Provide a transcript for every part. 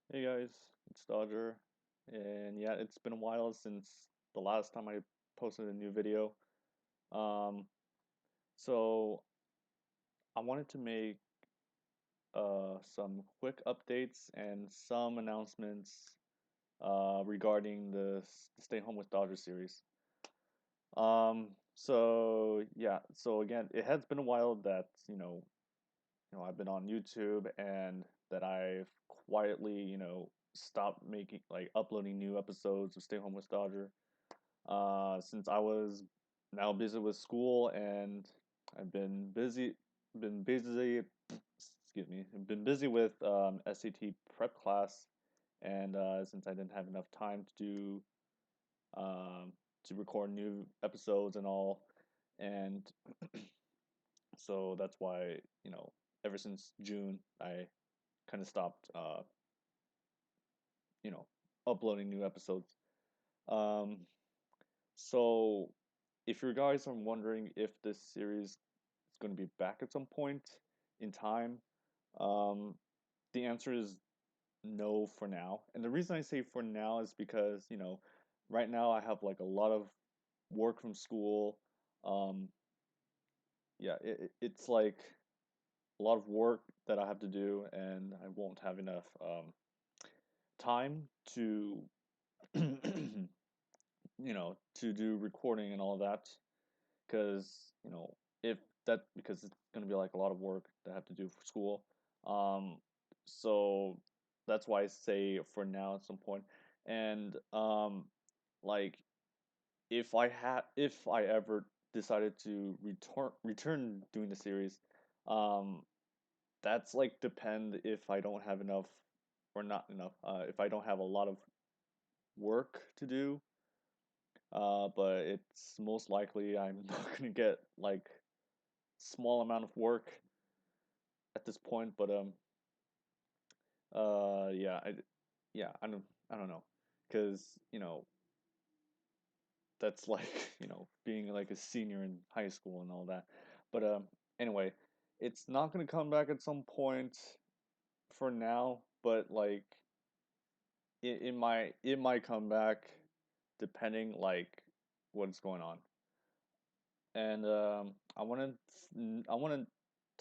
Hey guys, it's Dodger, and yeah, it's been a while since the last time I posted a new video. Um, so I wanted to make some quick updates and some announcements regarding the Stay Home with Dodger series. So yeah, so again, it has been a while that I've been on YouTube and that I've quietly stopped making like uploading new episodes of Stay Home with Dodger. Since I was now busy with school and I've been busy, excuse me, I've been busy with SAT prep class, and since I didn't have enough time to record new episodes and all, and so that's why ever since June I kind of stopped you know uploading new episodes. Um, so if you guys are wondering if this series is going to be back at some point in time, um, the answer is no for now. And the reason I say for now is because, right now I have like a lot of work from school. Um, yeah, it's like a lot of work that I have to do, and I won't have enough time to, to do recording and all of that. Because if that because it's going to be like a lot of work that I have to do for school. um so that's why I say for now at some point. And like if I ever decided to return doing the series, um that's like depend if I don't have enough or not enough, if I don't have a lot of work to do. But it's most likely I'm not gonna get like small amount of work at this point. But yeah, I don't know, because that's like being like a senior in high school and all that. But anyway, it's not gonna come back at some point for now, but like it might come back depending like what's going on. And I want to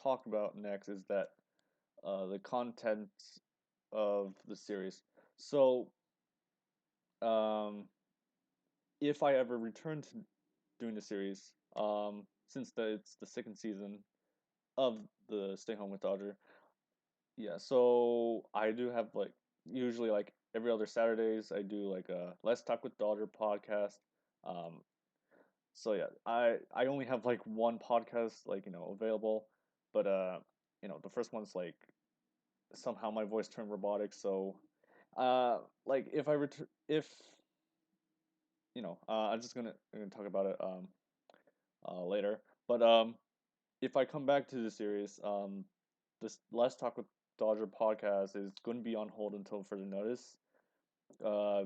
talk about next is that the content of the series. So, um, if I ever return to doing the series, since it's the second season of the Stay Home with Dodger, yeah. So I do have like usually like every other Saturdays I do like a Let's Talk with Dodger podcast. Um, so yeah, I only have like one podcast like available, but the first one's like somehow my voice turned robotic. So like if I return if I'm just gonna talk about it later. But if I come back to the series, this Let's Talk with Dodger podcast is going to be on hold until further notice.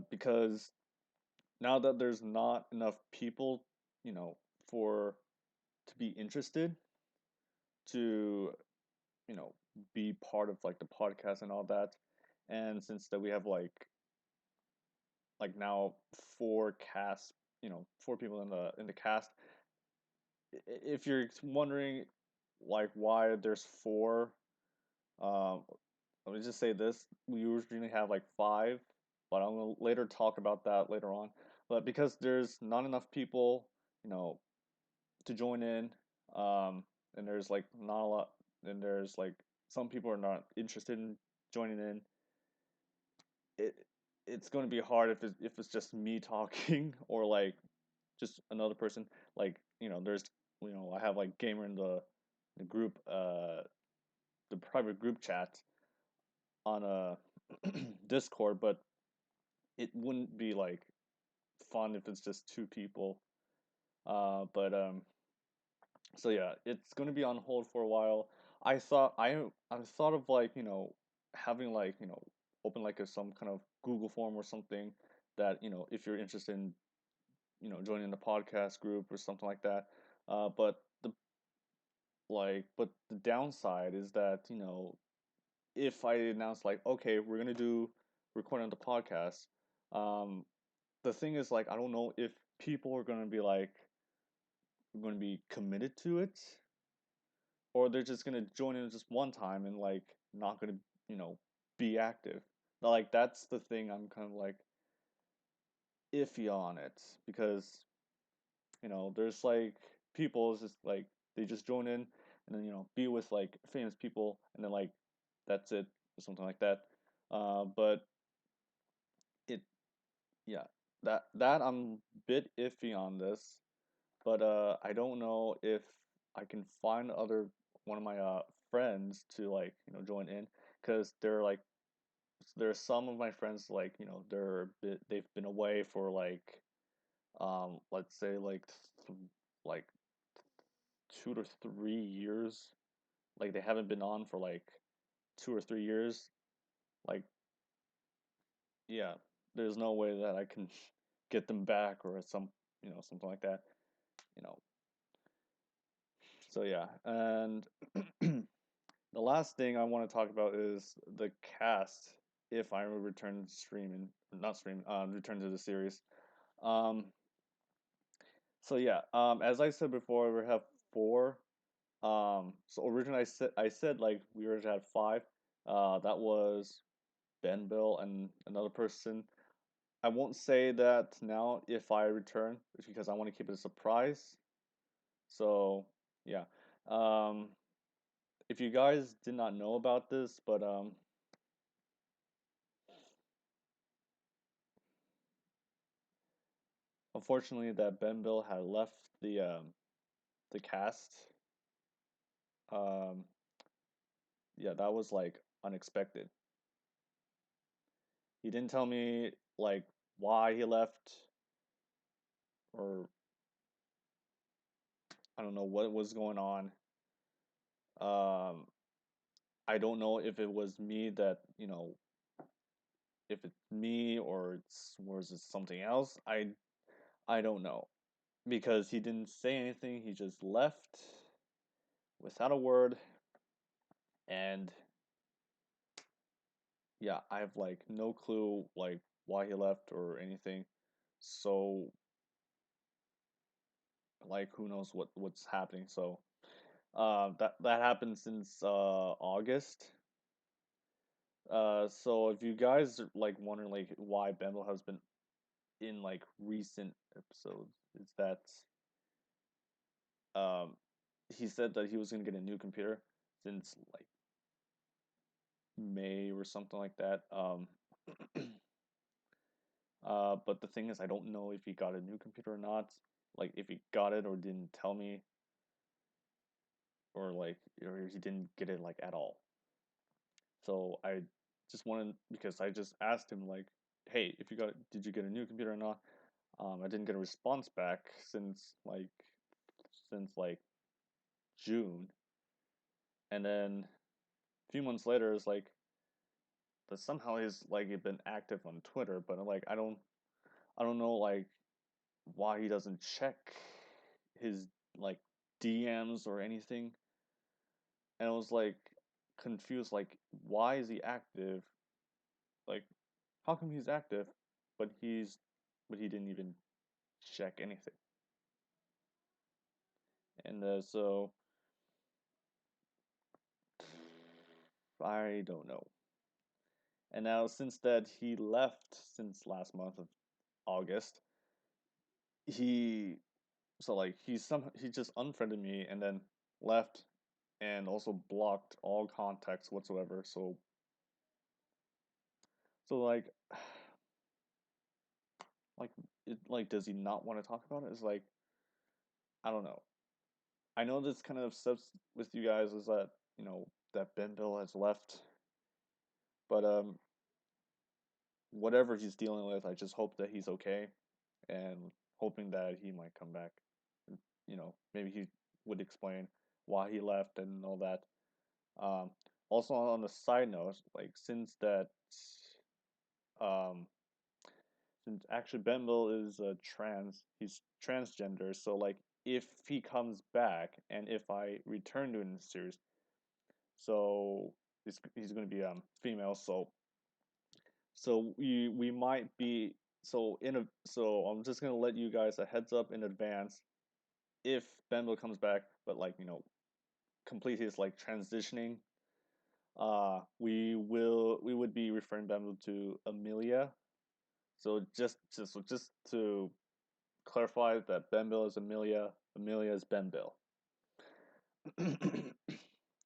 Because now that there's not enough people, you know, for to be interested to you know be part of like the podcast and all that, and since that we have like now four cast, four people in the cast. If you're wondering like why there's four, um, let me just say this: we usually have like five, but I'm gonna later talk about that later on. But because there's not enough people, to join in, and there's like not a lot, and there's like some people are not interested in joining in. It's going to be hard if it's just me talking or like just another person. Like there's I have like gamer in the group, the private group chat on a Discord, but it wouldn't be like fun if it's just two people. But so yeah, it's going to be on hold for a while. I thought of like having like open like some kind of Google form or something that if you're interested in joining the podcast group or something like that. But the downside is that if I announce like, okay, we're gonna do recording the podcast. Um, the thing is, like, I don't know if people are gonna be like going to be committed to it, or they're just gonna join in just one time and like not gonna, you know, be active. Like that's the thing I'm kind of like iffy on it because there's like people is just like they just join in and then be with like famous people and then like that's it or something like that. But it yeah that I'm a bit iffy on this, but I don't know if I can find other one of my friends to like join in because they're like there's some of my friends like they've been away for like let's say like like 2 to 3 years. Like they haven't been on for like 2 or 3 years. Like yeah, there's no way that I can get them back or something like that. You know. So yeah, and the last thing I want to talk about is the cast. If I return streaming, not streaming, return to the series. Um, so yeah, as I said before, we have four. So originally I said like we were to have five. That was Ben, Bill, and another person. I won't say that now if I return, because I want to keep it a surprise. So yeah. Um, if you guys did not know about this, but unfortunately that Ben Bill had left the cast. Um, yeah, that was like unexpected. He didn't tell me like why he left or I don't know what was going on. Um, I don't know if it was me that, if it's me or it's was it something else. I don't know because he didn't say anything. He just left without a word, and yeah, I have like no clue like why he left or anything. So like who knows what's happening. So that happened since August. So if you guys are like wondering like why Bendel has been in like recent episodes, is that um he said that he was gonna get a new computer since like May or something like that. But the thing is, I don't know if he got a new computer or not. Like if he got it or didn't tell me, or he didn't get it like at all. So I just wanted because I just asked him like, hey, if you got did you get a new computer or not? I didn't get a response back since like June, and then a few months later, it's like that somehow he's like been active on Twitter, but like I don't know like why he doesn't check his like DMs or anything, and I was like confused like why is he active? Like how come he's active, but he didn't even check anything, and so I don't know. And now since that he left since last month of August, he he just unfriended me and then left and also blocked all contacts whatsoever. So like like does he not want to talk about it? It's like I don't know. I know this kind of stuff with you guys is that that Ben Bill has left, but whatever he's dealing with, I just hope that he's okay and hoping that he might come back. Maybe he would explain why he left and all that. Also on the side note, like um, since actually Bemble is he's transgender. So like if he comes back and if I return to in the series, so he's going to be female. So we might be so I'm just gonna let you guys a heads up in advance if Benbo comes back, but like complete his like transitioning. We would be referring Benbo to Amelia. So just to clarify that Benbo is Amelia, Amelia is Benbil.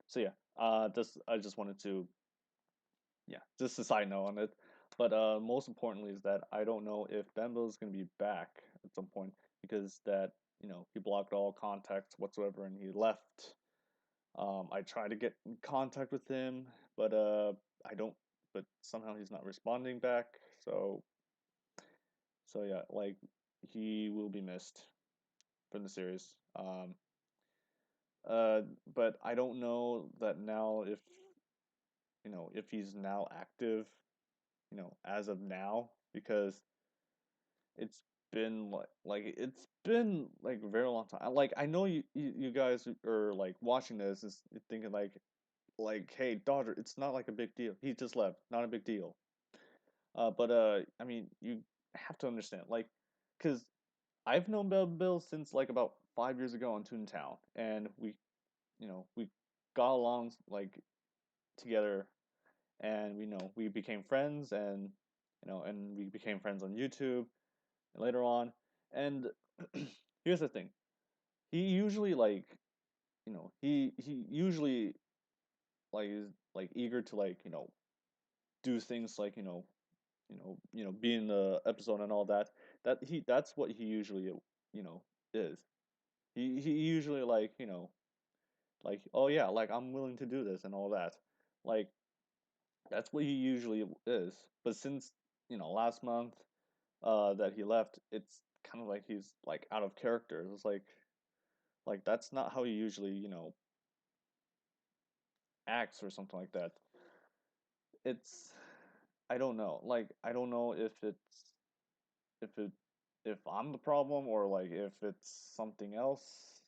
So yeah, just I just wanted to yeah, just a side note on it. But most importantly is that I don't know if Benbo is going to be back at some point because that he blocked all contacts whatsoever and he left. I tried to get in contact with him, but I don't. But somehow he's not responding back. So yeah, like he will be missed from the series. But I don't know that now if he's now active as of now because it's been it's been like a very long time. Like I know you guys are like watching this is thinking like hey daughter, it's not like a big deal. He just left, not a big deal. But I mean you have to understand because I've known Bill since like about 5 years ago on Toontown, and we got along like together, and we became friends, and we became friends on YouTube later on. And here's the thing: he usually he usually like is like eager to do things like be in the episode and all that. That's what he usually is. He usually like oh yeah, like I'm willing to do this and all that. Like that's what he usually is. But since last month that he left, it's kind of like he's like out of character. It's like that's not how he usually acts or something like that. It's I don't know. Like I don't know if it if I'm the problem or like if it's something else.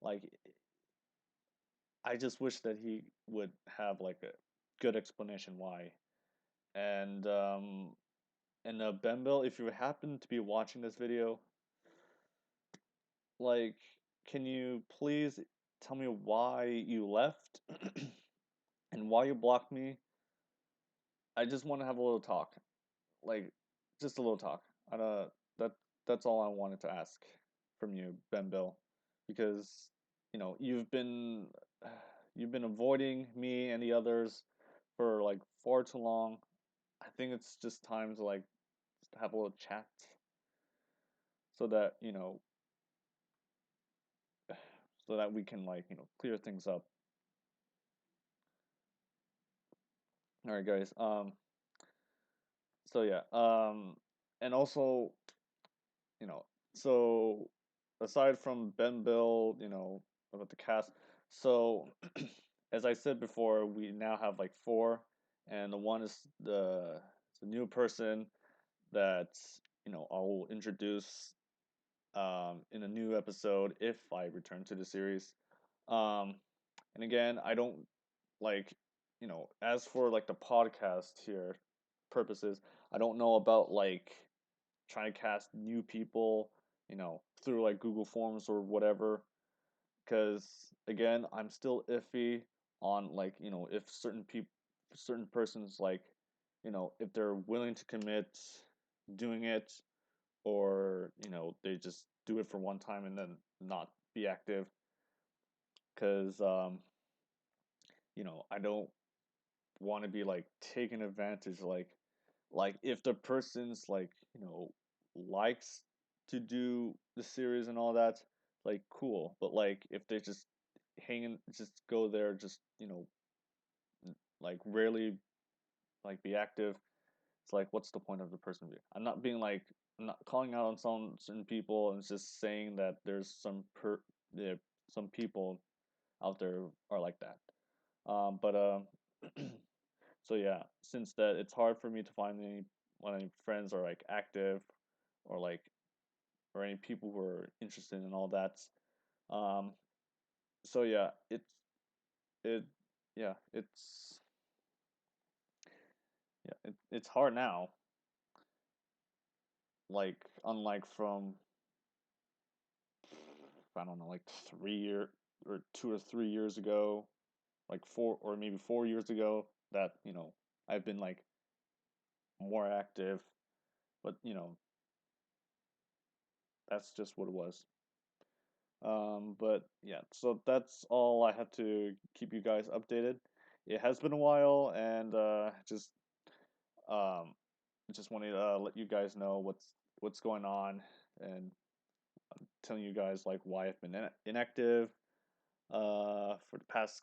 Like I just wish that he would have like a good explanation why. And Bembil, if you happen to be watching this video, like can you please tell me why you left and why you blocked me? I just want to have a little talk. Like just a little talk. That that's all I wanted to ask from you, Ben Bill, because you've been avoiding me and the others for like far too long. I think it's just time to like just have a little chat so that so that we can clear things up. All right, guys. So yeah. And also you know, so aside from Ben Bill, about the cast, so as I said before, we now have like four, and the one is the new person that I will introduce in a new episode if I return to the series. Um, and again, I don't like as for like the podcast here purposes, I don't know about like trying to cast new people, through like Google Forms or whatever. Because again, I'm still iffy on like if certain persons like if they're willing to commit doing it, or they just do it for one time and then not be active. Because I don't want to be like taken advantage like if the person's like likes to do the series and all that, like cool, but like if they just just go there, just like rarely like be active, it's like what's the point of the person being? I'm not calling out on some certain people, and it's just saying that there's yeah, some people out there are like that. But so yeah, since that it's hard for me to find any friends are like active, or like or any people who are interested in all that. Um, so yeah, it yeah yeah, it's hard now. Like unlike from I don't know, like 3 year or 2 or 3 years ago, like 4 or maybe 4 years ago, that I've been like more active, but that's just what it was. But yeah, so that's all I have to keep you guys updated. It has been a while, and um, just wanted to let you guys know what's going on, and telling you guys like why I've been inactive for the past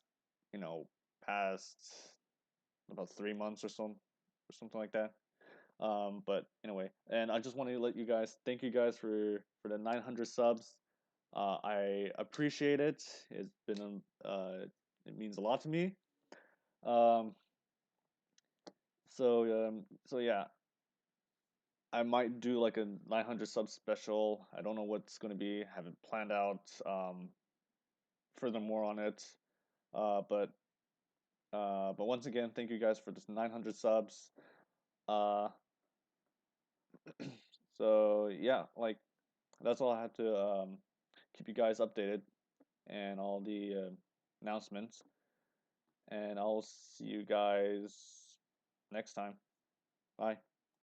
you know past about 3 months or something like that. But anyway, and I just wanted to let you guys thank you guys for the 900 subs. I appreciate it. It means a lot to me. Um, so yeah, I might do like a 900 sub special. I don't know what's going to be. Haven't planned out furthermore on it. But once again, thank you guys for this 900 subs. Uh, so yeah, like that's all I have to keep you guys updated and all the announcements. And I'll see you guys next time. Bye.